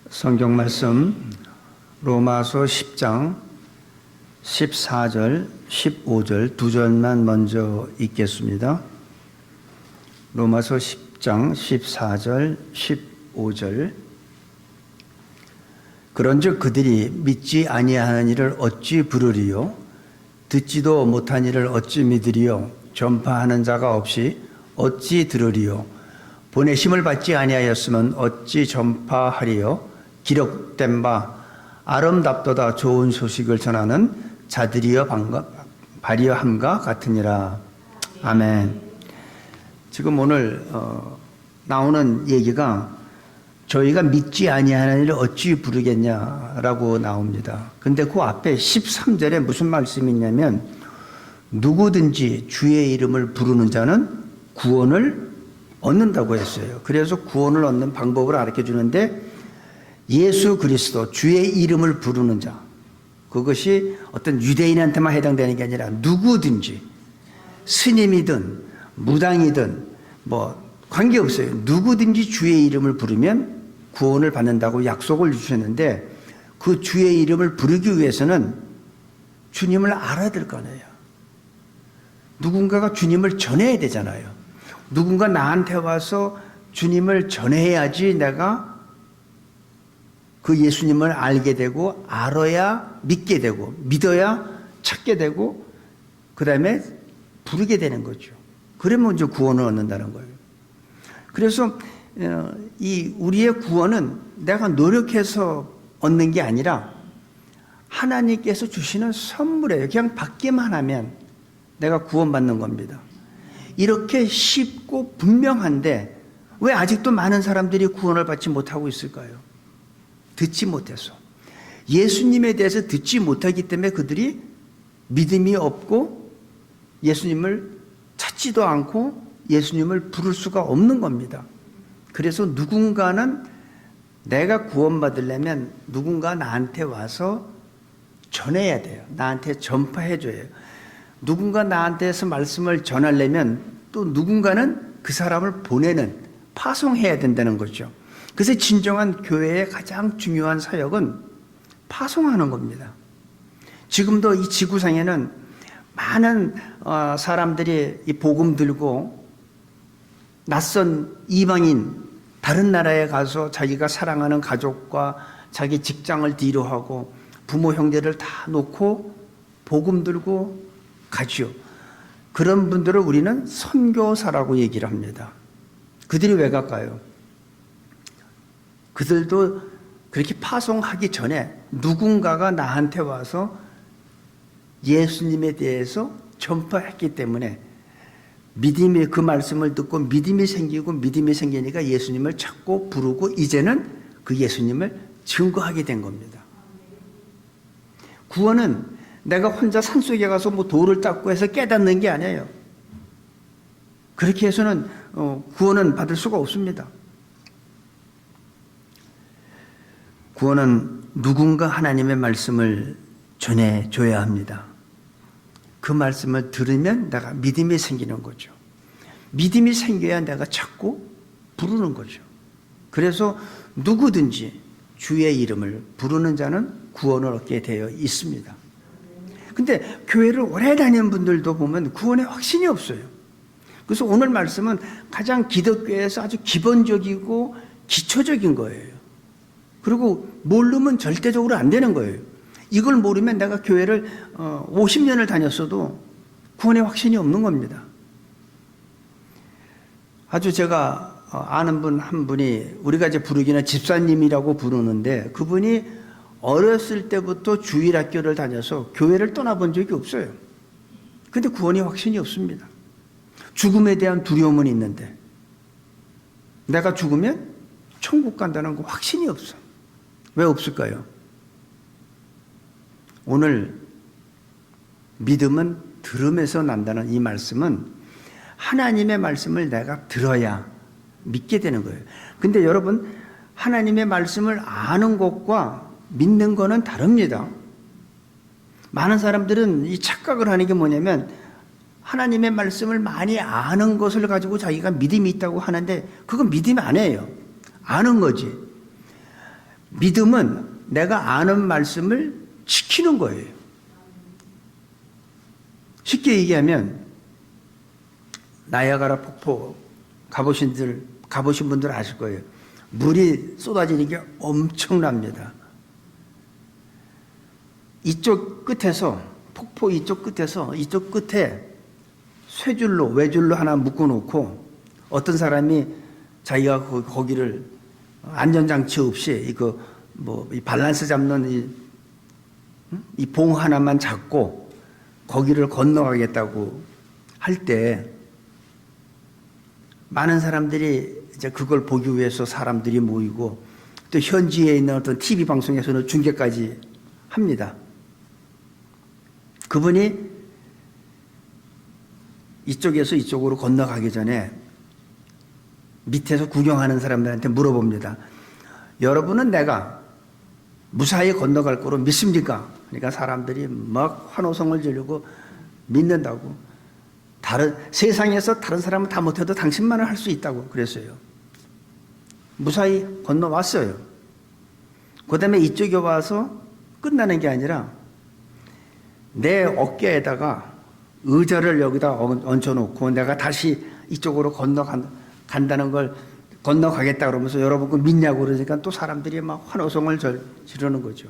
성경 말씀 로마서 10장 14절, 15절 두 절만 먼저 읽겠습니다. 로마서 10장 14절, 15절. 그런즉 그들이 믿지 아니하는 이를 어찌 부르리요? 듣지도 못한 이를 어찌 믿으리요? 전파하는 자가 없이 어찌 들으리요? 보내심을 받지 아니하였으면 어찌 전파하리요? 기록된 바 아름답도다 좋은 소식을 전하는 자들이여 발이여함과 같으니라. 아멘. 지금 오늘 나오는 얘기가 저희가 믿지 아니하는 일을 어찌 부르겠냐라고 나옵니다. 근데 그 앞에 13절에 무슨 말씀이 있냐면 누구든지 주의 이름을 부르는 자는 구원을 얻는다고 했어요. 그래서 구원을 얻는 방법을 가르쳐 주는데 예수 그리스도 주의 이름을 부르는 자, 그것이 어떤 유대인한테만 해당되는 게 아니라 누구든지 스님이든 무당이든 뭐 관계없어요. 누구든지 주의 이름을 부르면 구원을 받는다고 약속을 주셨는데 그 주의 이름을 부르기 위해서는 주님을 알아야 될 거 아니에요. 누군가가 주님을 전해야 되잖아요. 누군가 나한테 와서 주님을 전해야지 내가 그 예수님을 알게 되고 알아야 믿게 되고 믿어야 찾게 되고 그 다음에 부르게 되는 거죠. 그래 먼저 구원을 얻는다는 거예요. 그래서 이 우리의 구원은 내가 노력해서 얻는 게 아니라 하나님께서 주시는 선물이에요. 그냥 받기만 하면 내가 구원받는 겁니다. 이렇게 쉽고 분명한데 왜 아직도 많은 사람들이 구원을 받지 못하고 있을까요? 듣지 못해서. 예수님에 대해서 듣지 못하기 때문에 그들이 믿음이 없고 예수님을 찾지도 않고 예수님을 부를 수가 없는 겁니다. 그래서 누군가는 내가 구원받으려면 누군가 나한테 와서 전해야 돼요. 나한테 전파해 줘요. 누군가 나한테서 말씀을 전하려면 또 누군가는 그 사람을 보내는, 파송해야 된다는 거죠. 그래서 진정한 교회의 가장 중요한 사역은 파송하는 겁니다. 지금도 이 지구상에는 많은 사람들이 이 복음 들고 낯선 이방인 다른 나라에 가서 자기가 사랑하는 가족과 자기 직장을 뒤로 하고 부모 형제를 다 놓고 복음 들고 가죠. 그런 분들을 우리는 선교사라고 얘기를 합니다. 그들이 왜 갈까요? 그들도 그렇게 파송하기 전에 누군가가 나한테 와서 예수님에 대해서 전파했기 때문에 믿음이 그 말씀을 듣고 믿음이 생기고 믿음이 생기니까 예수님을 찾고 부르고 이제는 그 예수님을 증거하게 된 겁니다. 구원은 내가 혼자 산속에 가서 뭐 돌을 닦고 해서 깨닫는 게 아니에요. 그렇게 해서는 구원은 받을 수가 없습니다. 구원은 누군가 하나님의 말씀을 전해줘야 합니다. 그 말씀을 들으면 내가 믿음이 생기는 거죠. 믿음이 생겨야 내가 찾고 부르는 거죠. 그래서 누구든지 주의 이름을 부르는 자는 구원을 얻게 되어 있습니다. 근데 교회를 오래 다니는 분들도 보면 구원에 확신이 없어요. 그래서 오늘 말씀은 가장 기독교에서 아주 기본적이고 기초적인 거예요. 그리고 모르면 절대적으로 안 되는 거예요. 이걸 모르면 내가 교회를 50년을 다녔어도 구원의 확신이 없는 겁니다. 아주 제가 아는 분 한 분이 우리가 이제 부르기는 집사님이라고 부르는데 그분이 어렸을 때부터 주일학교를 다녀서 교회를 떠나본 적이 없어요. 근데 구원의 확신이 없습니다. 죽음에 대한 두려움은 있는데 내가 죽으면 천국 간다는 거 확신이 없어. 왜 없을까요? 오늘 믿음은 들음에서 난다는 이 말씀은 하나님의 말씀을 내가 들어야 믿게 되는 거예요. 근데 여러분, 하나님의 말씀을 아는 것과 믿는 거는 다릅니다. 많은 사람들은 이 착각을 하는 게 뭐냐면 하나님의 말씀을 많이 아는 것을 가지고 자기가 믿음이 있다고 하는데 그건 믿음이 아니에요. 아는 거지. 믿음은 내가 아는 말씀을 지키는 거예요. 쉽게 얘기하면 나야가라 폭포 가보신 분들 아실 거예요. 물이 쏟아지는 게 엄청납니다. 이쪽 끝에서, 폭포 이쪽 끝에서 이쪽 끝에 쇠줄로, 외줄로 하나 묶어놓고 어떤 사람이 자기가 거기를 안전장치 없이 이 밸런스 잡는 이 봉 하나만 잡고 거기를 건너가겠다고 할 때 많은 사람들이 이제 그걸 보기 위해서 사람들이 모이고 또 현지에 있는 어떤 TV 방송에서는 중계까지 합니다. 그분이 이쪽에서 이쪽으로 건너가기 전에 밑에서 구경하는 사람들한테 물어봅니다. 여러분은 내가 무사히 건너갈 거로 믿습니까? 그러니까 사람들이 막 환호성을 지르고 믿는다고. 세상에서 다른 사람은 다 못해도 당신만은 할 수 있다고 그랬어요. 무사히 건너왔어요. 그 다음에 이쪽에 와서 끝나는 게 아니라 내 어깨에다가 의자를 여기다 얹혀놓고 내가 다시 이쪽으로 건너간다는 걸 건너가겠다 그러면서 여러분 그 믿냐고 그러니까 또 사람들이 막 환호성을 지르는 거죠.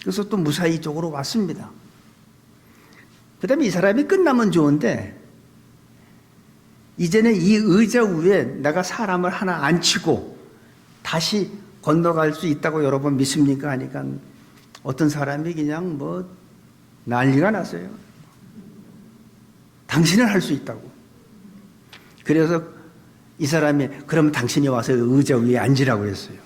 그래서 또 무사히 이쪽으로 왔습니다. 그 다음에 이 사람이 끝나면 좋은데 이제는 이 의자 위에 내가 사람을 하나 앉히고 다시 건너갈 수 있다고 여러분 믿습니까? 하니까 어떤 사람이 그냥 난리가 났어요. 당신은 할 수 있다고. 그래서 이 사람이 그러면 당신이 와서 의자 위에 앉으라고 했어요.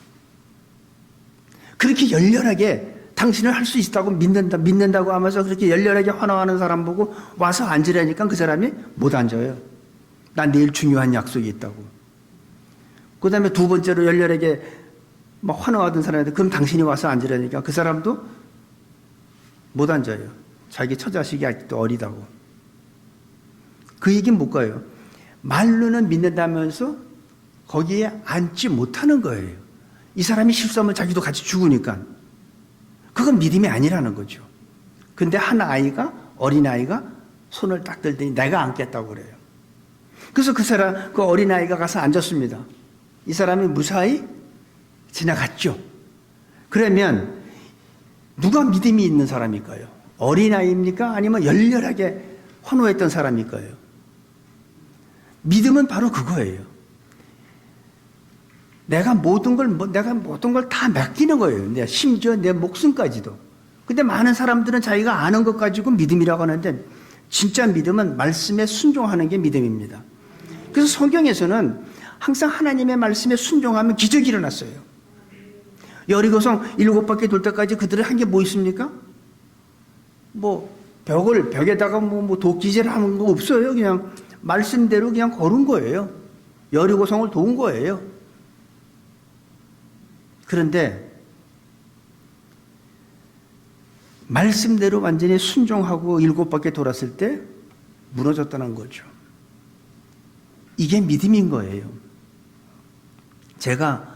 그렇게 열렬하게 당신은 할 수 있다고 믿는다고 하면서 그렇게 열렬하게 환호하는 사람 보고 와서 앉으라니까 그 사람이 못 앉아요. 난 내일 중요한 약속이 있다고. 그 다음에 두 번째로 열렬하게 막 환호하던 사람한테 그럼 당신이 와서 앉으라니까 그 사람도 못 앉아요. 자기 처자식이 아직도 어리다고. 그 얘기는 못 가요. 말로는 믿는다면서 거기에 앉지 못하는 거예요. 이 사람이 실수하면 자기도 같이 죽으니까. 그건 믿음이 아니라는 거죠. 근데 한 아이가, 어린아이가 손을 딱 들더니 내가 앉겠다고 그래요. 그래서 그 어린아이가 가서 앉았습니다. 이 사람이 무사히 지나갔죠. 그러면 누가 믿음이 있는 사람일까요? 어린아이입니까? 아니면 열렬하게 환호했던 사람일까요? 믿음은 바로 그거예요. 내가 모든 걸 다 맡기는 거예요. 심지어 내 목숨까지도. 근데 많은 사람들은 자기가 아는 것 가지고 믿음이라고 하는데 진짜 믿음은 말씀에 순종하는 게 믿음입니다. 그래서 성경에서는 항상 하나님의 말씀에 순종하면 기적이 일어났어요. 여리고성 7바퀴 돌 때까지 그들이 한 게 뭐 있습니까? 벽에다가 도끼질 하는 거 없어요. 그냥 말씀대로 그냥 걸은 거예요. 여리고성을 도운 거예요. 그런데 말씀대로 완전히 순종하고 7바퀴 돌았을 때 무너졌다는 거죠. 이게 믿음인 거예요. 제가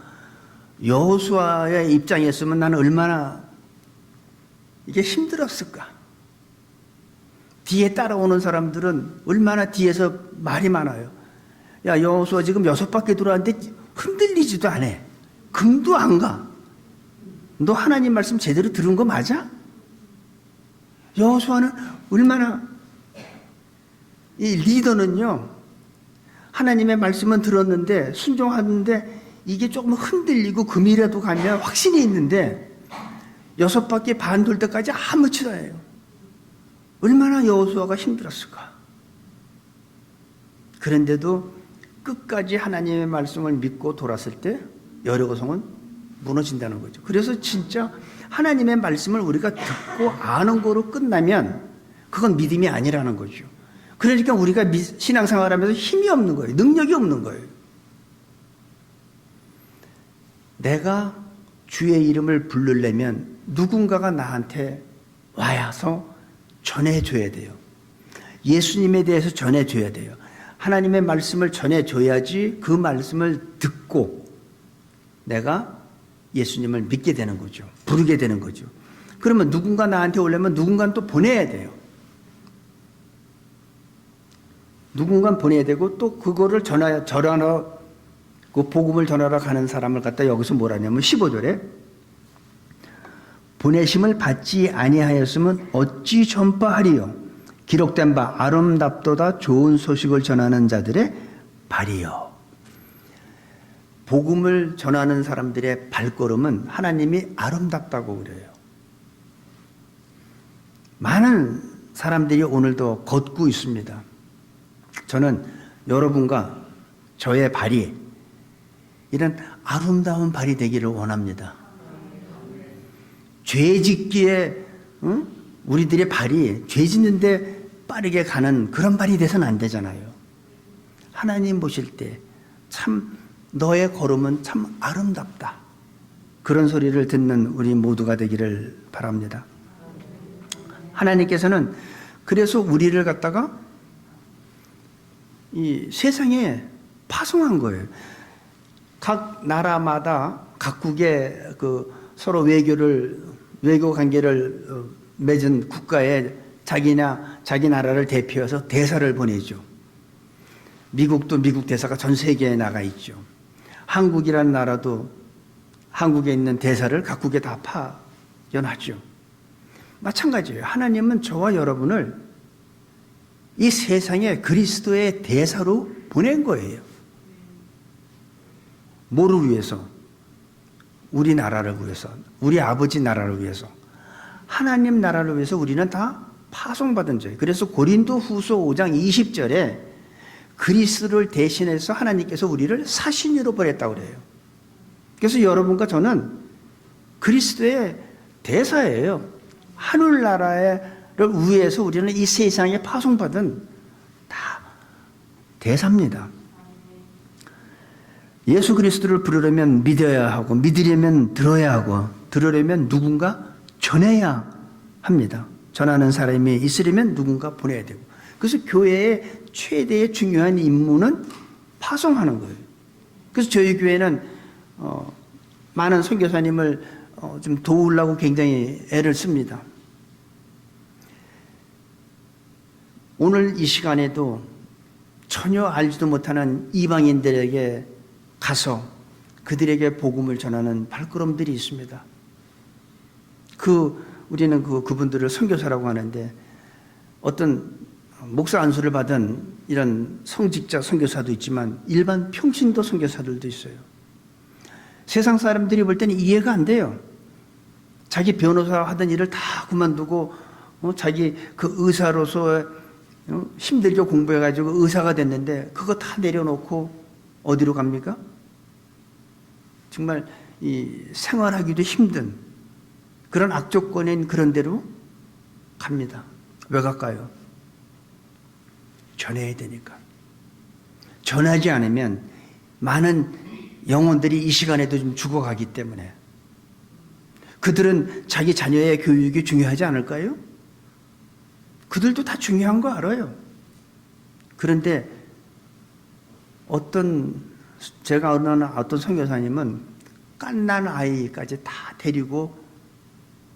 여호수아의 입장이었으면 나는 얼마나 이게 힘들었을까. 뒤에 따라오는 사람들은 얼마나 뒤에서 말이 많아요. 야, 여호수아 지금 6바퀴 돌았는데 흔들리지도 않아. 금도 안 가. 너 하나님 말씀 제대로 들은 거 맞아? 여호수아는 얼마나, 이 리더는요, 하나님의 말씀은 들었는데 순종하는데 이게 조금 흔들리고 금이라도 가면 확신이 있는데 6바퀴 반 돌 때까지 아무렇지도 않아요. 얼마나 여호수아가 힘들었을까. 그런데도 끝까지 하나님의 말씀을 믿고 돌았을 때 여리고성은 무너진다는 거죠. 그래서 진짜 하나님의 말씀을 우리가 듣고 아는 거로 끝나면 그건 믿음이 아니라는 거죠. 그러니까 우리가 신앙생활하면서 힘이 없는 거예요. 능력이 없는 거예요. 내가 주의 이름을 부르려면 누군가가 나한테 와서 전해줘야 돼요. 예수님에 대해서 전해줘야 돼요. 하나님의 말씀을 전해줘야지 그 말씀을 듣고 내가 예수님을 믿게 되는 거죠. 부르게 되는 거죠. 그러면 누군가 나한테 오려면 누군가는 또 보내야 돼요. 누군가 보내야 되고 또 그거를 전하러 그 복음을 전하러 가는 사람을 갖다 여기서 뭐라냐면 15절에 보내심을 받지 아니하였으면 어찌 전파하리요 기록된 바 아름답도다 좋은 소식을 전하는 자들의 발이요. 복음을 전하는 사람들의 발걸음은 하나님이 아름답다고 그래요. 많은 사람들이 오늘도 걷고 있습니다. 저는 여러분과 저의 발이 이런 아름다운 발이 되기를 원합니다. 죄 짓기에 우리들의 발이 죄 짓는데 빠르게 가는 그런 발이 돼서는 안 되잖아요. 하나님 보실 때 참 너의 걸음은 참 아름답다. 그런 소리를 듣는 우리 모두가 되기를 바랍니다. 하나님께서는 그래서 우리를 갖다가 이 세상에 파송한 거예요. 각 나라마다 각국의 그 서로 외교 관계를 맺은 국가에 자기 나라를 대표해서 대사를 보내죠. 미국도 미국 대사가 전 세계에 나가 있죠. 한국이라는 나라도 한국에 있는 대사를 각국에 다 파견하죠. 마찬가지예요. 하나님은 저와 여러분을 이 세상에 그리스도의 대사로 보낸 거예요. 뭐를 위해서? 우리 나라를 위해서, 우리 아버지 나라를 위해서, 하나님 나라를 위해서 우리는 다 파송받은 자예요. 그래서 고린도 후서 5장 20절에 그리스도를 대신해서 하나님께서 우리를 사신으로 보냈다고 그래요. 그래서 여러분과 저는 그리스도의 대사예요. 하늘나라를 위해서 우리는 이 세상에 파송받은 다 대사입니다. 예수 그리스도를 부르려면 믿어야 하고, 믿으려면 들어야 하고, 들으려면 누군가 전해야 합니다. 전하는 사람이 있으려면 누군가 보내야 되고. 그래서 교회의 최대의 중요한 임무는 파송하는 거예요. 그래서 저희 교회는 많은 선교사님을 좀 도우려고 굉장히 애를 씁니다. 오늘 이 시간에도 전혀 알지도 못하는 이방인들에게 가서 그들에게 복음을 전하는 발걸음들이 있습니다. 우리는 그분들을 선교사라고 하는데 어떤 목사 안수를 받은 이런 성직자 선교사도 있지만 일반 평신도 선교사들도 있어요. 세상 사람들이 볼 때는 이해가 안 돼요. 자기 변호사 하던 일을 다 그만두고 자기 그 의사로서 힘들게 공부해가지고 의사가 됐는데 그거 다 내려놓고 어디로 갑니까? 정말 이 생활하기도 힘든 그런 악조건인 그런 데로 갑니다. 왜 갈까요? 전해야 되니까. 전하지 않으면 많은 영혼들이 이 시간에도 좀 죽어가기 때문에. 그들은 자기 자녀의 교육이 중요하지 않을까요? 그들도 다 중요한 거 알아요. 그런데 제가 아는 어떤 선교사님은 갓난 아이까지 다 데리고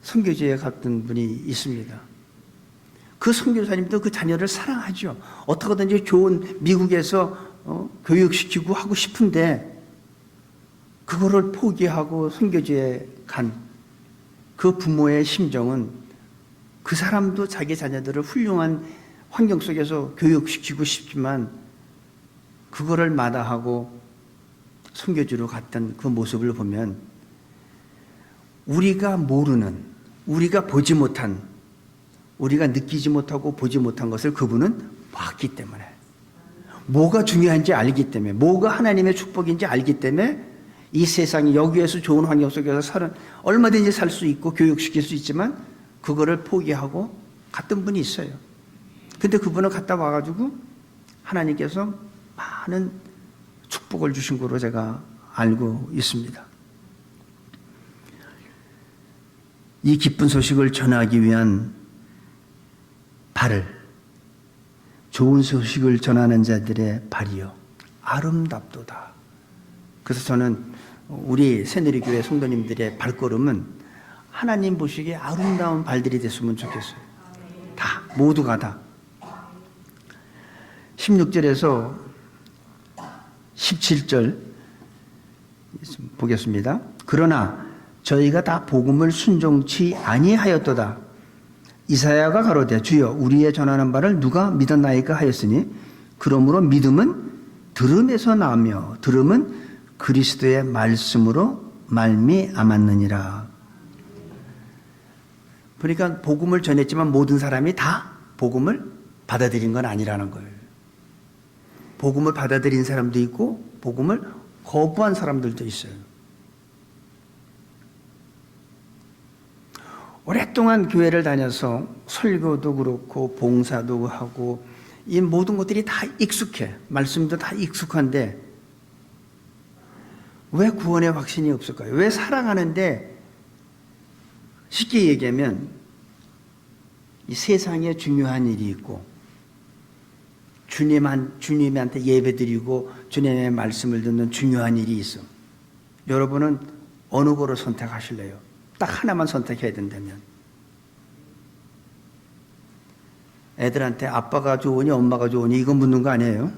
선교지에 갔던 분이 있습니다. 그 선교사님도 그 자녀를 사랑하죠. 어떻게든지 좋은 미국에서 교육시키고 하고 싶은데 그거를 포기하고 선교지에 간 그 부모의 심정은 그 사람도 자기 자녀들을 훌륭한 환경 속에서 교육시키고 싶지만 그거를 마다하고 선교지로 갔던 그 모습을 보면 우리가 모르는, 우리가 보지 못한, 우리가 느끼지 못하고 보지 못한 것을 그분은 봤기 때문에, 뭐가 중요한지 알기 때문에, 뭐가 하나님의 축복인지 알기 때문에 이 세상이 여기에서 좋은 환경 속에서 얼마든지 살 수 있고 교육시킬 수 있지만 그거를 포기하고 갔던 분이 있어요. 근데 그분은 갔다 와가지고 하나님께서 많은 축복을 주신 거로 제가 알고 있습니다. 이 기쁜 소식을 전하기 위한 발을, 좋은 소식을 전하는 자들의 발이요 아름답도다. 그래서 저는 우리 새누리교회 성도님들의 발걸음은 하나님 보시기에 아름다운 발들이 됐으면 좋겠어요. 다, 모두가 다. 16절에서 17절 보겠습니다. 그러나 저희가 다 복음을 순종치 아니하였도다. 이사야가 가로되 주여 우리의 전하는 바를 누가 믿었나이까 하였으니 그러므로 믿음은 들음에서 나며 들음은 그리스도의 말씀으로 말미암았느니라. 그러니까 복음을 전했지만 모든 사람이 다 복음을 받아들인 건 아니라는 거예요. 복음을 받아들인 사람도 있고 복음을 거부한 사람들도 있어요. 오랫동안 교회를 다녀서 설교도 그렇고 봉사도 하고 이 모든 것들이 다 익숙해. 말씀도 다 익숙한데 왜 구원의 확신이 없을까요? 왜 살아가는데 쉽게 얘기하면 이 세상에 중요한 일이 있고 주님한테 예배드리고 주님의 말씀을 듣는 중요한 일이 있어. 여러분은 어느 거를 선택하실래요? 딱 하나만 선택해야 된다면. 애들한테 아빠가 좋으니 엄마가 좋으니 이거 묻는 거 아니에요?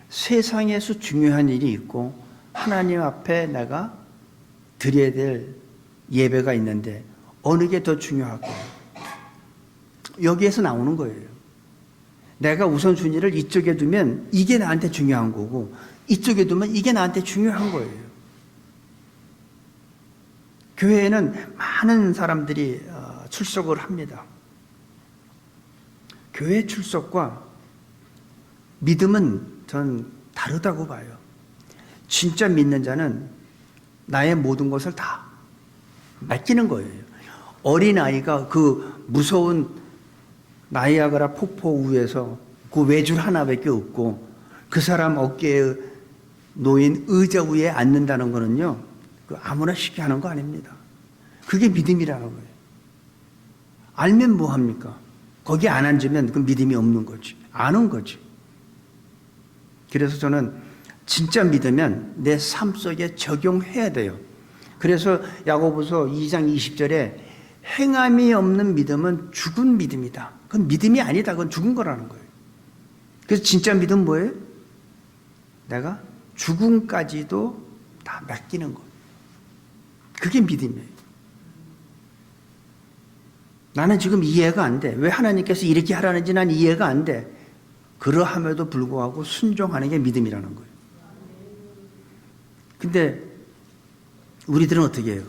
세상에서 중요한 일이 있고 하나님 앞에 내가 드려야 될 예배가 있는데 어느 게 더 중요할까요? 여기에서 나오는 거예요. 내가 우선순위를 이쪽에 두면 이게 나한테 중요한 거고 이쪽에 두면 이게 나한테 중요한 거예요. 교회에는 많은 사람들이 출석을 합니다. 교회 출석과 믿음은 전 다르다고 봐요. 진짜 믿는 자는 나의 모든 것을 다 맡기는 거예요. 어린아이가 그 무서운 나이아가라 폭포 위에서 그 외줄 하나밖에 없고 그 사람 어깨에 놓인 의자 위에 앉는다는 거는요, 아무나 쉽게 하는 거 아닙니다. 그게 믿음이라는 거예요. 알면 뭐 합니까? 거기 안 앉으면 그 믿음이 없는 거지. 아는 거지. 그래서 저는 진짜 믿으면 내 삶 속에 적용해야 돼요. 그래서 야고보서 2장 20절에 행함이 없는 믿음은 죽은 믿음이다. 그건 믿음이 아니다. 그건 죽은 거라는 거예요. 그래서 진짜 믿음 뭐예요? 내가 죽음까지도 다 맡기는 거. 그게 믿음이에요. 나는 지금 이해가 안 돼. 왜 하나님께서 이렇게 하라는지 난 이해가 안 돼. 그러함에도 불구하고 순종하는 게 믿음이라는 거예요. 근데 우리들은 어떻게 해요?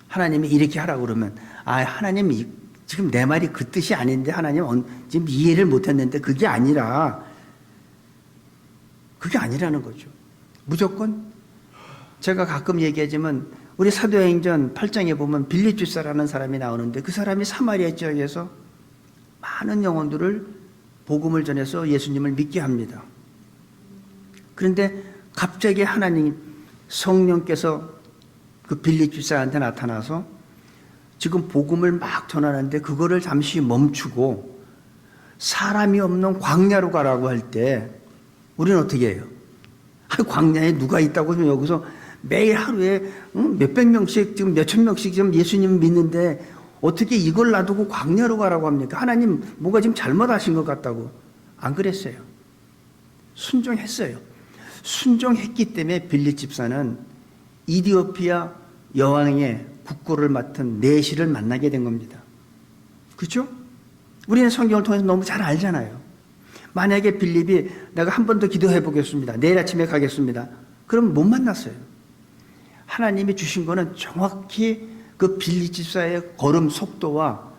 하나님이 이렇게 하라고 그러면 하나님 지금 내 말이 그 뜻이 아닌데 하나님 지금 이해를 못했는데 그게 아니라는 거죠. 무조건 제가 가끔 얘기하지만 우리 사도행전 8장에 보면 빌립주사라는 사람이 나오는데 그 사람이 사마리아 지역에서 많은 영혼들을 복음을 전해서 예수님을 믿게 합니다. 그런데 갑자기 하나님 성령께서 그 빌립주사한테 나타나서 지금 복음을 막 전하는데 그거를 잠시 멈추고 사람이 없는 광야로 가라고 할 때 우리는 어떻게 해요? 광야에 누가 있다고 하면 여기서 매일 하루에 몇백 명씩 지금 몇천 명씩 지금 예수님 믿는데 어떻게 이걸 놔두고 광야로 가라고 합니까? 하나님 뭐가 지금 잘못하신 것 같다고. 안 그랬어요. 순종했어요. 순종했기 때문에 빌립 집사는 이디오피아 여왕의 국고를 맡은 내시를 만나게 된 겁니다. 그렇죠? 우리는 성경을 통해서 너무 잘 알잖아요. 만약에 빌립이 내가 한 번 더 기도해 보겠습니다. 내일 아침에 가겠습니다. 그럼 못 만났어요. 하나님이 주신 거는 정확히 그 빌립 집사의 걸음 속도와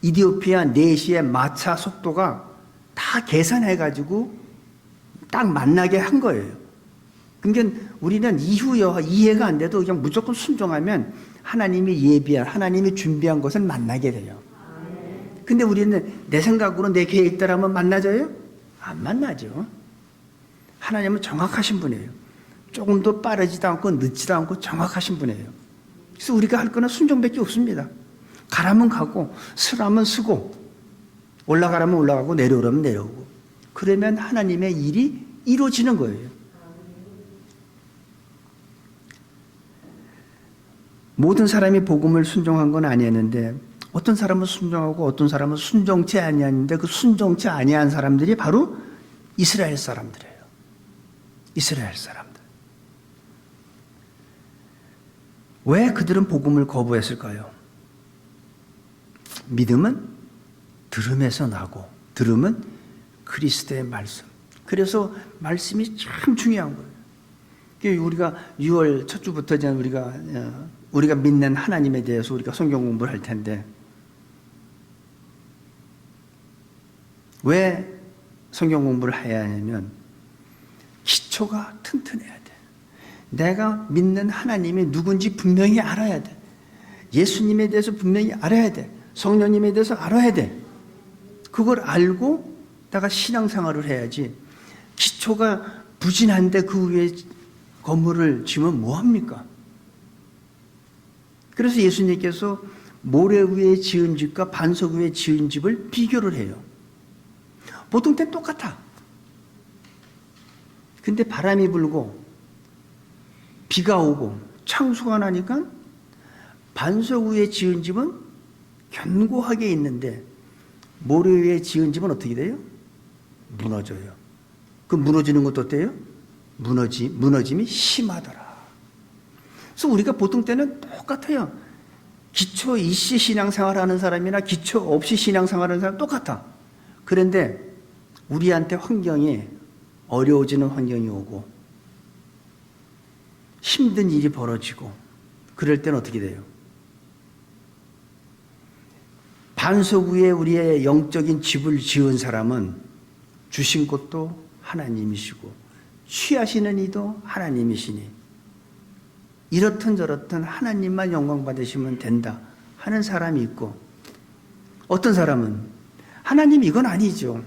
이디오피아 내시의 마차 속도가 다 계산해가지고 딱 만나게 한 거예요. 그러니까 우리는 이해가 안 돼도 그냥 무조건 순종하면 하나님이 예비한, 하나님이 준비한 것을 만나게 돼요. 근데 우리는 내 생각으로 내 계획대로 하면 만나져요? 안 만나죠. 하나님은 정확하신 분이에요. 조금 더 빠르지도 않고 늦지도 않고 정확하신 분이에요. 그래서 우리가 할 거는 순종밖에 없습니다. 가라면 가고 쓰라면 쓰고 올라가라면 올라가고 내려오라면 내려오고 그러면 하나님의 일이 이루어지는 거예요. 모든 사람이 복음을 순종한 건 아니었는데 어떤 사람은 순종하고 어떤 사람은 순종치 아니했는데 그 순종치 아니한 사람들이 바로 이스라엘 사람들이에요. 이스라엘 사람들. 왜 그들은 복음을 거부했을까요? 믿음은 들음에서 나고 들음은 그리스도의 말씀. 그래서 말씀이 참 중요한 거예요. 우리가 6월 첫 주부터 이제 우리가 믿는 하나님에 대해서 우리가 성경 공부를 할 텐데 왜 성경 공부를 해야 하냐면 기초가 튼튼해야 돼. 내가 믿는 하나님이 누군지 분명히 알아야 돼. 예수님에 대해서 분명히 알아야 돼. 성령님에 대해서 알아야 돼. 그걸 알고 내가 신앙생활을 해야지. 기초가 부진한데 그 위에 건물을 지으면 뭐합니까? 그래서 예수님께서 모래 위에 지은 집과 반석 위에 지은 집을 비교를 해요. 보통 때는 똑같아. 근데 바람이 불고 비가 오고 창수가 나니까 반석 위에 지은 집은 견고하게 있는데 모래 위에 지은 집은 어떻게 돼요? 무너져요. 그 무너지는 것도 어때요? 무너짐이 심하더라. 그래서 우리가 보통 때는 똑같아요. 기초 있이 신앙생활하는 사람이나 기초 없이 신앙생활하는 사람 똑같아. 그런데 우리한테 환경이 어려워지는 환경이 오고 힘든 일이 벌어지고 그럴 때는 어떻게 돼요? 반석 위에 우리의 영적인 집을 지은 사람은 주신 것도 하나님이시고 취하시는 이도 하나님이시니 이렇든 저렇든 하나님만 영광 받으시면 된다 하는 사람이 있고 어떤 사람은 하나님 이건 아니죠.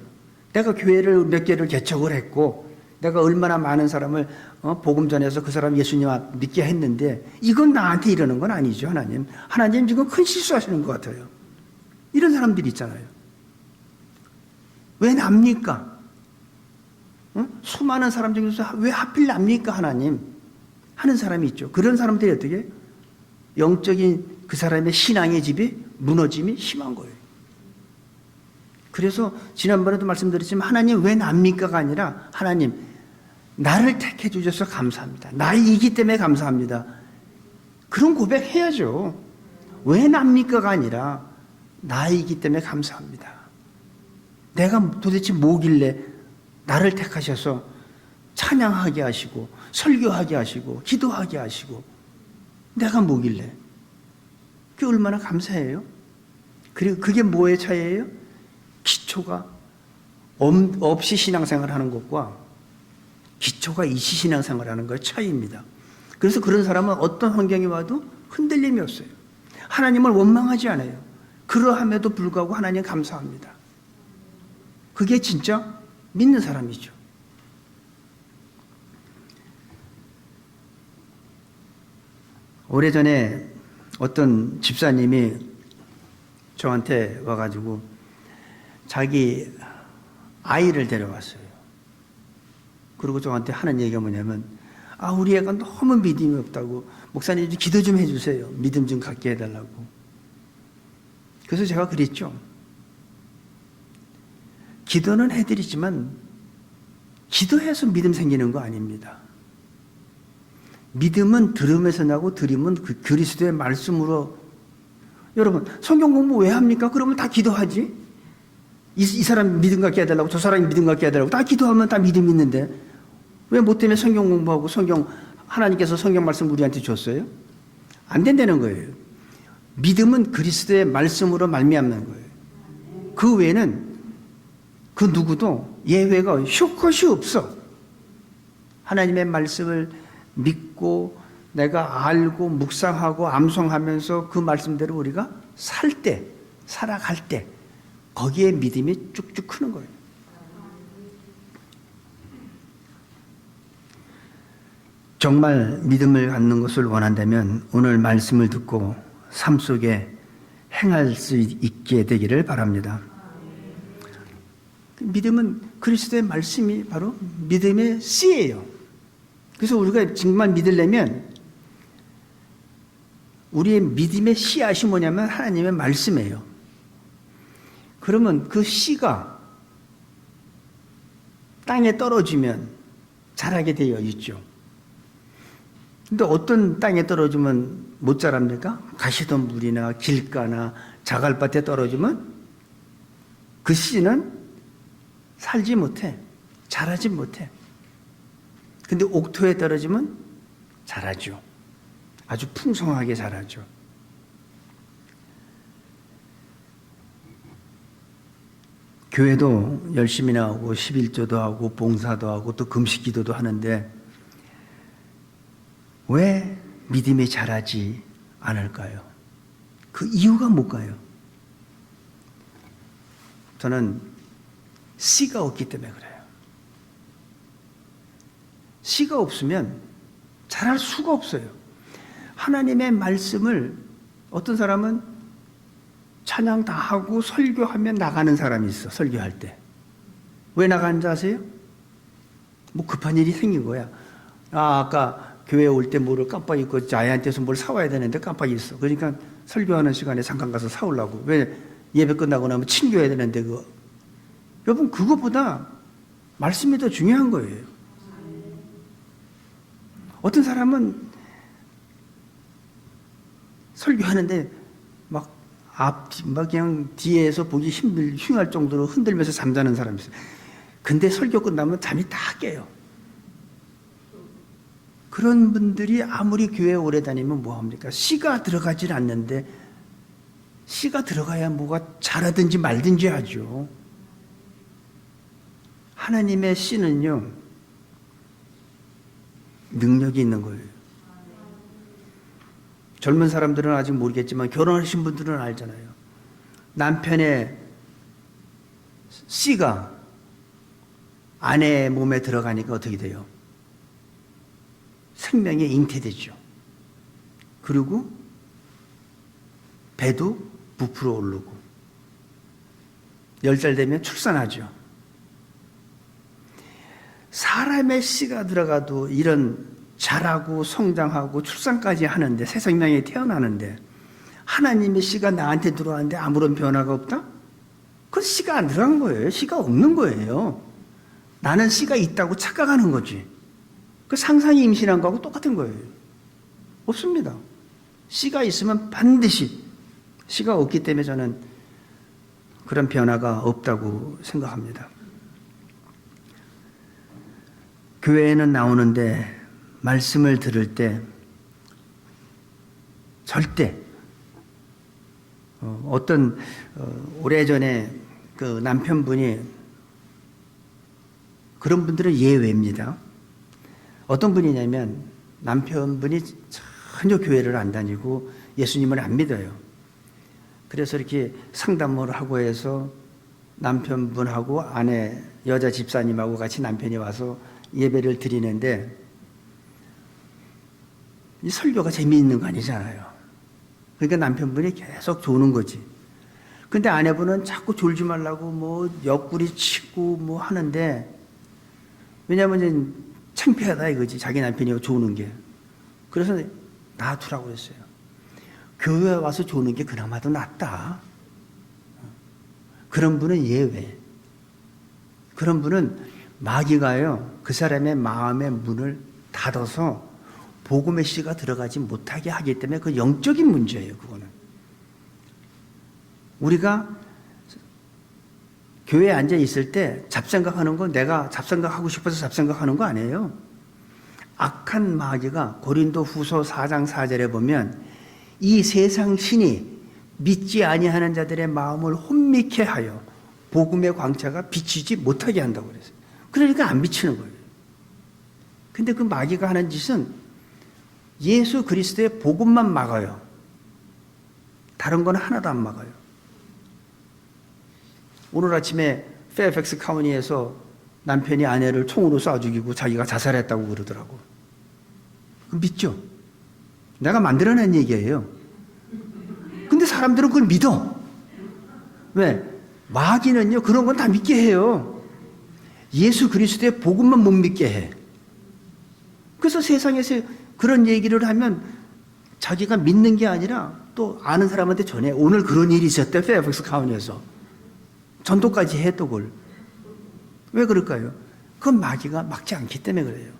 내가 교회를 몇 개를 개척을 했고 내가 얼마나 많은 사람을 복음 전해서 그 사람 예수님 믿게 했는데 이건 나한테 이러는 건 아니죠. 하나님 지금 큰 실수하시는 것 같아요. 이런 사람들이 있잖아요. 왜 납니까? 수많은 사람 중에서 왜 하필 납니까 하나님? 하는 사람이 있죠. 그런 사람들이 어떻게 영적인 그 사람의 신앙의 집이 무너짐이 심한 거예요. 그래서 지난번에도 말씀드렸지만 하나님 왜 납니까가 아니라 하나님 나를 택해 주셔서 감사합니다. 나이기 때문에 감사합니다. 그런 고백해야죠. 왜 납니까가 아니라 나이기 때문에 감사합니다. 내가 도대체 뭐길래 나를 택하셔서 찬양하게 하시고 설교하게 하시고 기도하게 하시고 내가 뭐길래 그게 얼마나 감사해요. 그리고 그게 뭐의 차이예요? 기초가 없이 신앙생활하는 것과 기초가 있이 신앙생활하는 것의 차이입니다. 그래서 그런 사람은 어떤 환경이 와도 흔들림이 없어요. 하나님을 원망하지 않아요. 그러함에도 불구하고 하나님 감사합니다. 그게 진짜 믿는 사람이죠. 오래전에 어떤 집사님이 저한테 와가지고 자기 아이를 데려왔어요. 그리고 저한테 하는 얘기가 뭐냐면 우리 애가 너무 믿음이 없다고 목사님 좀 기도 좀 해주세요. 믿음 좀 갖게 해달라고. 그래서 제가 그랬죠. 기도는 해드리지만 기도해서 믿음 생기는 거 아닙니다. 믿음은 들음에서 나고 들음은 그 그리스도의 말씀으로. 여러분 성경 공부 왜 합니까? 그러면 다 기도하지. 이 사람 믿음 갖게 해달라고 저 사람이 믿음 갖게 해달라고 다 기도하면 다 믿음이 있는데 왜 뭐 때문에 성경 공부하고 하나님께서 성경 말씀 우리한테 줬어요? 안 된다는 거예요. 믿음은 그리스도의 말씀으로 말미암는 거예요. 그 외에는 그 누구도 예외가 쇼컷이 없어. 하나님의 말씀을 믿고 내가 알고 묵상하고 암송하면서 그 말씀대로 우리가 살아갈 때 거기에 믿음이 쭉쭉 크는 거예요. 정말 믿음을 갖는 것을 원한다면 오늘 말씀을 듣고 삶 속에 행할 수 있게 되기를 바랍니다. 믿음은 그리스도의 말씀이 바로 믿음의 씨예요. 그래서 우리가 정말 믿으려면 우리의 믿음의 씨앗이 뭐냐면 하나님의 말씀이에요. 그러면 그 씨가 땅에 떨어지면 자라게 되어 있죠. 근데 어떤 땅에 떨어지면 못 자랍니까? 가시덤불이나 길가나 자갈밭에 떨어지면 그 씨는 살지 못해. 자라지 못해. 근데 옥토에 떨어지면 자라죠. 아주 풍성하게 자라죠. 교회도 열심히 나오고 11조도 하고 봉사도 하고 또 금식 기도도 하는데 왜 믿음이 자라지 않을까요? 그 이유가 뭘까요? 저는 씨가 없기 때문에 그래요. 씨가 없으면 자랄 수가 없어요. 하나님의 말씀을 어떤 사람은 찬양 다 하고 설교하면 나가는 사람이 있어. 설교할 때. 왜 나가는지 아세요? 뭐 급한 일이 생긴 거야. 아까 교회 올 때 뭐를 깜빡 잊고 아이한테서 뭘 사와야 되는데 깜빡 잊었어. 그러니까 설교하는 시간에 잠깐 가서 사오려고. 왜 예배 끝나고 나면 친교해야 되는데 그거. 여러분 그것보다 말씀이 더 중요한 거예요. 어떤 사람은 설교하는데 막 그냥 뒤에서 보기 흉할 정도로 흔들면서 잠자는 사람이 있어요. 근데 설교 끝나면 잠이 다 깨요. 그런 분들이 아무리 교회에 오래 다니면 뭐합니까? 씨가 들어가질 않는데 씨가 들어가야 뭐가 자라든지 말든지 하죠. 하나님의 씨는요, 능력이 있는 거예요. 젊은 사람들은 아직 모르겠지만 결혼하신 분들은 알잖아요. 남편의 씨가 아내의 몸에 들어가니까 어떻게 돼요? 생명이 잉태되죠. 그리고 배도 부풀어 오르고 10살 되면 출산하죠. 사람의 씨가 들어가도 이런 자라고 성장하고 출산까지 하는데 새 생명이 태어나는데 하나님의 씨가 나한테 들어왔는데 아무런 변화가 없다? 그건 씨가 안 들어간 거예요. 씨가 없는 거예요. 나는 씨가 있다고 착각하는 거지. 그 상상이 임신한 거하고 똑같은 거예요. 없습니다. 씨가 있으면 반드시, 씨가 없기 때문에 저는 그런 변화가 없다고 생각합니다. 교회에는 나오는데 말씀을 들을 때 절대 어떤 오래전에 그 남편분이, 그런 분들은 예외입니다. 어떤 분이냐면 남편분이 전혀 교회를 안 다니고 예수님을 안 믿어요. 그래서 이렇게 상담을 하고 해서 남편분하고 아내 여자 집사님하고 같이 남편이 와서 예배를 드리는데 이 설교가 재미있는 거 아니잖아요. 그러니까 남편분이 계속 조는 거지. 근데 아내분은 자꾸 졸지 말라고 뭐 옆구리 치고 뭐 하는데, 왜냐하면 이제 창피하다 이거지. 자기 남편이 조는 게. 그래서 놔두라고 그랬어요. 교회에 와서 조는 게 그나마도 낫다. 그런 분은 예외. 그런 분은 마귀가요, 그 사람의 마음의 문을 닫아서 복음의 씨가 들어가지 못하게 하기 때문에 그 영적인 문제예요, 그거는. 우리가 교회에 앉아 있을 때 잡생각하는 건 내가 잡생각하고 싶어서 잡생각하는 거 아니에요. 악한 마귀가 고린도 후서 4장 4절에 보면 이 세상 신이 믿지 아니하는 자들의 마음을 혼미케 하여 복음의 광채가 비치지 못하게 한다고 그랬어요. 그러니까 안 비치는 거예요. 근데 그 마귀가 하는 짓은 예수 그리스도의 복음만 막아요. 다른 건 하나도 안 막아요. 오늘 아침에 페어팩스 카운티에서 남편이 아내를 총으로 쏴 죽이고 자기가 자살했다고 그러더라고. 믿죠? 내가 만들어낸 얘기예요. 근데 사람들은 그걸 믿어. 왜? 마귀는요, 그런 건 다 믿게 해요. 예수 그리스도의 복음만 못 믿게 해. 그래서 세상에서 그런 얘기를 하면 자기가 믿는 게 아니라 또 아는 사람한테 전해. 오늘 그런 일이 있었대, 페어팩스 카운티에서. 전도까지 해, 또 그걸. 왜 그럴까요? 그건 마귀가 막지 않기 때문에 그래요.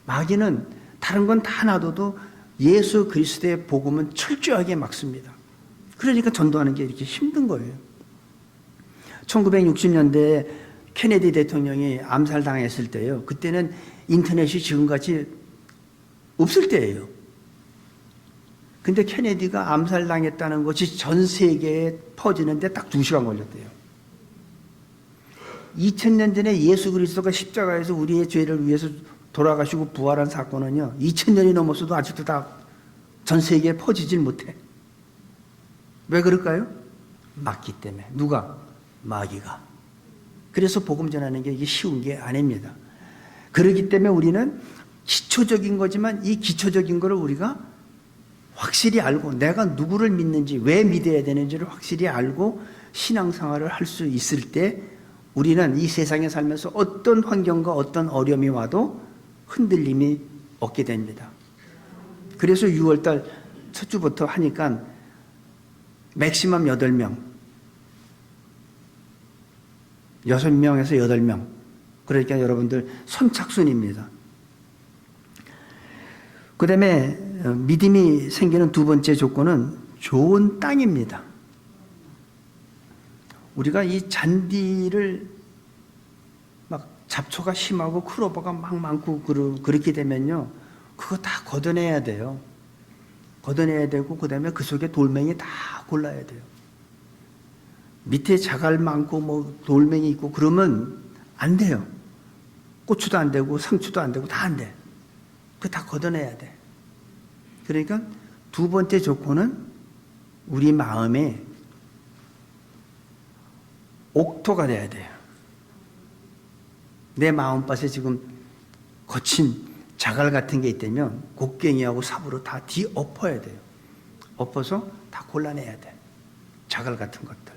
마귀는 다른 건 다 놔둬도 예수 그리스도의 복음은 철저하게 막습니다. 그러니까 전도하는 게 이렇게 힘든 거예요. 1960년대에 케네디 대통령이 암살당했을 때요. 그때는 인터넷이 지금같이 없을 때예요. 근데 케네디가 암살당했다는 것이 전 세계에 퍼지는데 딱 2시간 걸렸대요. 2000년 전에 예수 그리스도가 십자가에서 우리의 죄를 위해서 돌아가시고 부활한 사건은요, 2000년이 넘었어도 아직도 다 전 세계에 퍼지질 못해. 왜 그럴까요? 막기 때문에. 누가? 마귀가. 그래서 복음 전하는 게 이게 쉬운 게 아닙니다. 그렇기 때문에 우리는 기초적인 거지만 이 기초적인 거를 우리가 확실히 알고 내가 누구를 믿는지 왜 믿어야 되는지를 확실히 알고 신앙생활을 할 수 있을 때 우리는 이 세상에 살면서 어떤 환경과 어떤 어려움이 와도 흔들림이 없게 됩니다. 그래서 6월달 첫 주부터 하니까 맥시멈 8명, 6명에서 8명. 그러니까 여러분들 선착순입니다. 그 다음에 믿음이 생기는 두 번째 조건은 좋은 땅입니다. 우리가 이 잔디를 막 잡초가 심하고 크로버가 막 많고 그렇게 되면요, 그거 다 걷어내야 돼요. 걷어내야 되고 그 다음에 그 속에 돌멩이 다 골라야 돼요. 밑에 자갈 많고 뭐 돌멩이 있고 그러면 안 돼요. 고추도 안 되고 상추도 안 되고 다 안 돼. 그거 다 걷어내야 돼. 그러니까 두 번째 조건은 우리 마음에 옥토가 돼야 돼요. 내 마음밭에 지금 거친 자갈 같은 게 있다면 곡괭이하고 삽으로 다 뒤엎어야 돼요. 엎어서 다 골라내야 돼. 자갈 같은 것들.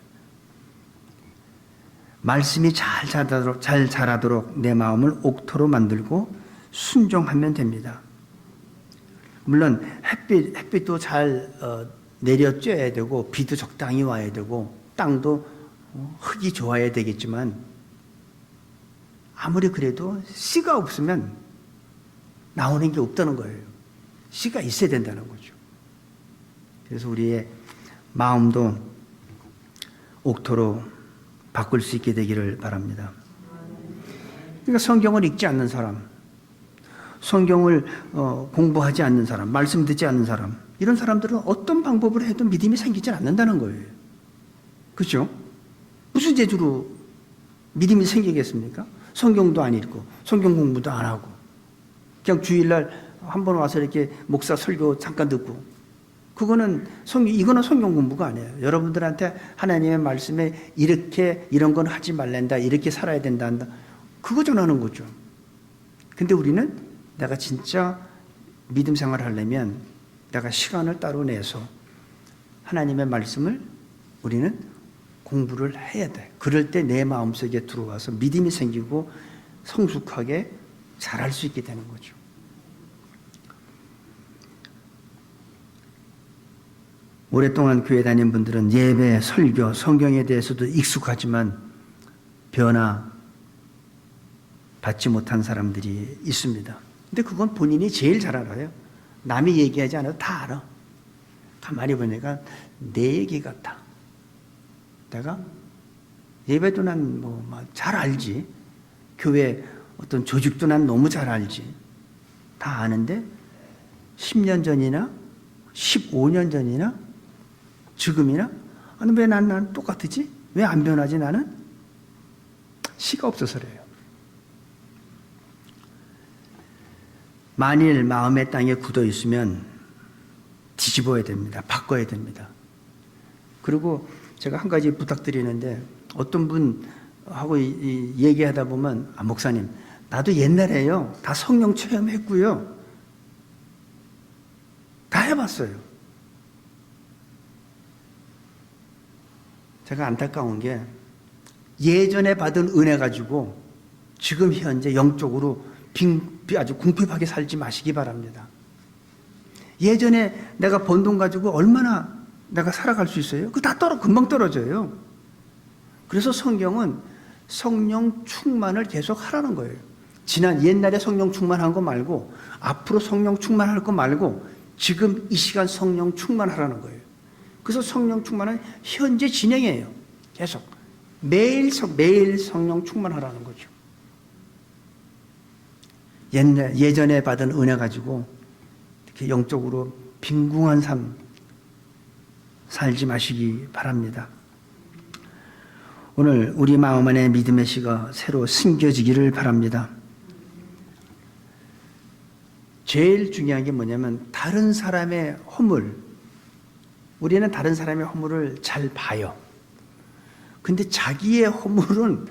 말씀이 잘 자라도록 내 마음을 옥토로 만들고 순종하면 됩니다. 물론 햇빛도 잘 내려쬐야 되고 비도 적당히 와야 되고 땅도 흙이 좋아야 되겠지만 아무리 그래도 씨가 없으면 나오는 게 없다는 거예요. 씨가 있어야 된다는 거죠. 그래서 우리의 마음도 옥토로 바꿀 수 있게 되기를 바랍니다. 그러니까 성경을 읽지 않는 사람, 성경을 공부하지 않는 사람, 말씀 듣지 않는 사람, 이런 사람들은 어떤 방법을 해도 믿음이 생기지 않는다는 거예요. 그렇죠? 무슨 재주로 믿음이 생기겠습니까? 성경도 안 읽고 성경 공부도 안 하고 그냥 주일날 한번 와서 이렇게 목사 설교 잠깐 듣고, 이거는 성경 공부가 아니에요. 여러분들한테 하나님의 말씀에 이런 건 하지 말란다, 이렇게 살아야 된다 한다, 그거 전하는 거죠. 근데 우리는 내가 진짜 믿음 생활을 하려면 내가 시간을 따로 내서 하나님의 말씀을 우리는 공부를 해야 돼. 그럴 때 내 마음속에 들어와서 믿음이 생기고 성숙하게 잘할 수 있게 되는 거죠. 오랫동안 교회 다닌 분들은 예배, 설교, 성경에 대해서도 익숙하지만 변화 받지 못한 사람들이 있습니다. 근데 그건 본인이 제일 잘 알아요. 남이 얘기하지 않아도 다 알아. 가만히 보니까 내 얘기 같아. 내가 예배도 난 잘 알지. 교회 어떤 조직도 난 너무 잘 알지. 다 아는데 10년 전이나 15년 전이나 지금이나 왜 난 똑같지? 왜 안 변하지 나는? 씨가 없어서 그래요. 만일 마음의 땅에 굳어 있으면 뒤집어야 됩니다. 바꿔야 됩니다. 그리고 제가 한 가지 부탁드리는데, 어떤 분하고 얘기하다 보면, 목사님, 나도 옛날에요, 다 성령 체험했고요, 다 해봤어요. 제가 안타까운 게, 예전에 받은 은혜 가지고 지금 현재 영적으로 아주 궁핍하게 살지 마시기 바랍니다. 예전에 내가 번 돈 가지고 얼마나 내가 살아갈 수 있어요? 그거 다 금방 떨어져요. 그래서 성경은 성령 충만을 계속 하라는 거예요. 옛날에 성령 충만한 거 말고 앞으로 성령 충만할 거 말고 지금 이 시간 성령 충만하라는 거예요. 그래서 성령 충만은 현재 진행이에요. 계속 매일 성령 충만하라는 거죠. 예전에 받은 은혜 가지고 이렇게 영적으로 빈궁한 삶 살지 마시기 바랍니다. 오늘 우리 마음 안에 믿음의 씨가 새로 심겨지기를 바랍니다. 제일 중요한 게 뭐냐면 다른 사람의 허물, 우리는 다른 사람의 허물을 잘 봐요. 근데 자기의 허물은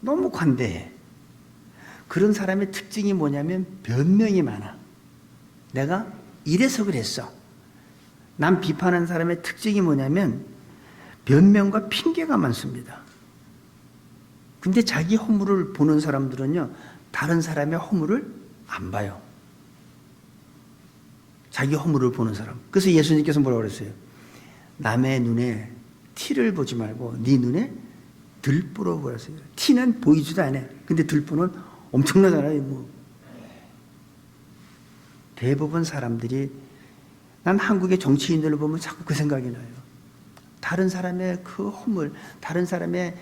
너무 관대해. 그런 사람의 특징이 뭐냐면 변명이 많아. 내가 이래서 그랬어. 남 비판하는 사람의 특징이 뭐냐면 변명과 핑계가 많습니다. 근데 자기 허물을 보는 사람들은요, 다른 사람의 허물을 안 봐요. 자기 허물을 보는 사람. 그래서 예수님께서 뭐라고 그랬어요? 남의 눈에 티를 보지 말고 네 눈에 들보라고 그랬어요. 티는 보이지도 않아. 근데 들보는 엄청나잖아요. 뭐. 대부분 사람들이, 난 한국의 정치인들을 보면 자꾸 그 생각이 나요. 다른 사람의 그 허물, 다른 사람의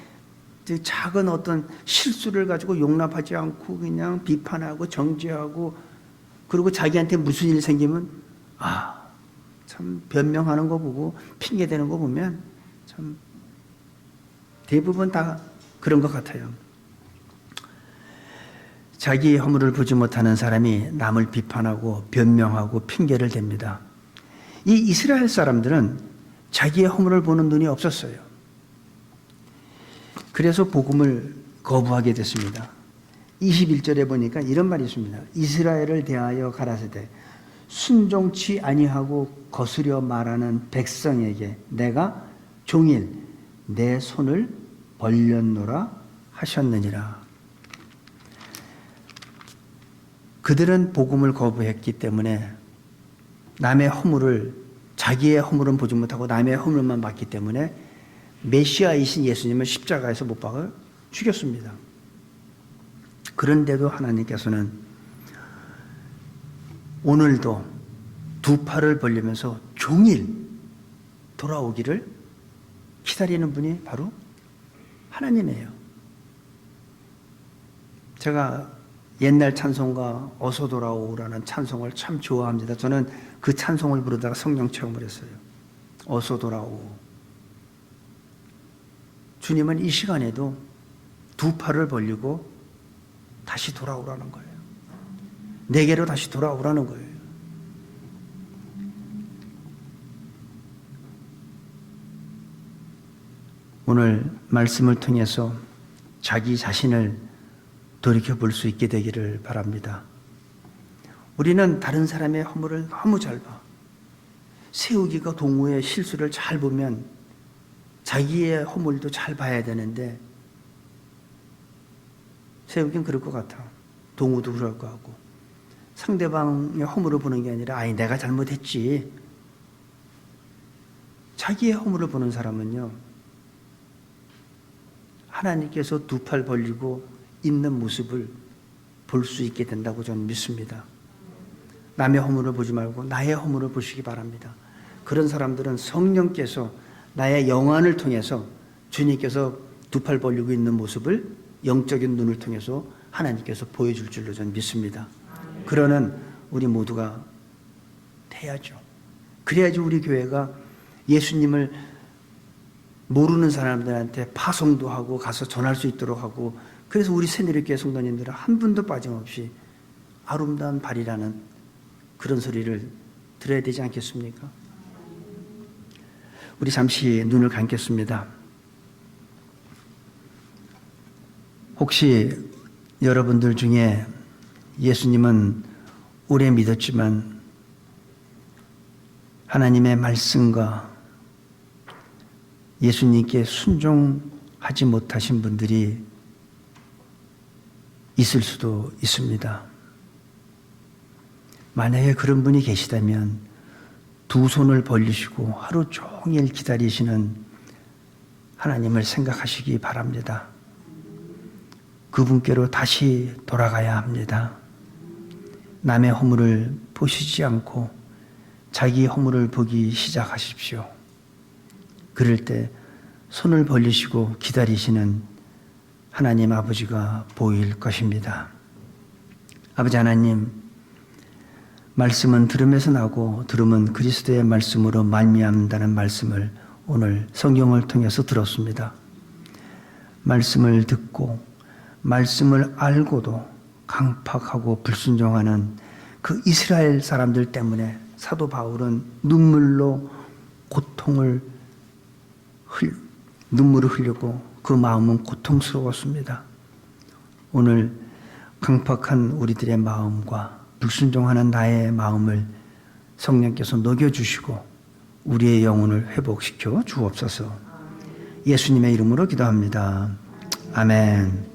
작은 어떤 실수를 가지고 용납하지 않고 그냥 비판하고 정죄하고, 그리고 자기한테 무슨 일 생기면 참 변명하는 거 보고 핑계대는 거 보면 참 대부분 다 그런 것 같아요. 자기의 허물을 보지 못하는 사람이 남을 비판하고 변명하고 핑계를 댑니다. 이 이스라엘 사람들은 자기의 허물을 보는 눈이 없었어요. 그래서 복음을 거부하게 됐습니다. 21절에 보니까 이런 말이 있습니다. 이스라엘을 대하여 가라사대 순종치 아니하고 거스려 말하는 백성에게 내가 종일 내 손을 벌렸노라 하셨느니라. 그들은 복음을 거부했기 때문에 남의 허물을, 자기의 허물은 보지 못하고 남의 허물만 봤기 때문에 메시아이신 예수님을 십자가에서 못 박아 죽였습니다. 그런데도 하나님께서는 오늘도 두 팔을 벌리면서 종일 돌아오기를 기다리는 분이 바로 하나님이에요. 제가 옛날 찬송가 어서 돌아오라는 찬송을 참 좋아합니다. 저는 그 찬송을 부르다가 성령 체험을 했어요. 어서 돌아오. 주님은 이 시간에도 두 팔을 벌리고 다시 돌아오라는 거예요. 내게로 다시 돌아오라는 거예요. 오늘 말씀을 통해서 자기 자신을 돌이켜볼 수 있게 되기를 바랍니다. 우리는 다른 사람의 허물을 너무 잘 봐. 세우기가 동우의 실수를 잘 보면 자기의 허물도 잘 봐야 되는데, 세우기는 그럴 것 같아. 동우도 그럴 것 같고. 상대방의 허물을 보는 게 아니라 아이 내가 잘못했지. 자기의 허물을 보는 사람은요, 하나님께서 두 팔 벌리고 있는 모습을 볼 수 있게 된다고 저는 믿습니다. 남의 허물을 보지 말고 나의 허물을 보시기 바랍니다. 그런 사람들은 성령께서 나의 영안을 통해서 주님께서 두 팔 벌리고 있는 모습을 영적인 눈을 통해서 하나님께서 보여줄 줄로 저는 믿습니다. 그러는 우리 모두가 돼야죠. 그래야지 우리 교회가 예수님을 모르는 사람들한테 파송도 하고 가서 전할 수 있도록 하고, 그래서 우리 새내리교회 성도님들은 한 분도 빠짐없이 아름다운 발이라는 그런 소리를 들어야 되지 않겠습니까? 우리 잠시 눈을 감겠습니다. 혹시 여러분들 중에 예수님은 오래 믿었지만 하나님의 말씀과 예수님께 순종하지 못하신 분들이 있을 수도 있습니다. 만약에 그런 분이 계시다면 두 손을 벌리시고 하루 종일 기다리시는 하나님을 생각하시기 바랍니다. 그분께로 다시 돌아가야 합니다. 남의 허물을 보시지 않고 자기 허물을 보기 시작하십시오. 그럴 때 손을 벌리시고 기다리시는 하나님 아버지가 보일 것입니다. 아버지 하나님, 말씀은 들음에서 나고 들음은 그리스도의 말씀으로 말미암는다는 말씀을 오늘 성경을 통해서 들었습니다. 말씀을 듣고 말씀을 알고도 강팍하고 불순종하는 그 이스라엘 사람들 때문에 사도 바울은 눈물을 흘렸고 그 마음은 고통스러웠습니다. 오늘 강팍한 우리들의 마음과 불순종하는 나의 마음을 성령께서 녹여주시고 우리의 영혼을 회복시켜 주옵소서. 예수님의 이름으로 기도합니다. 아멘.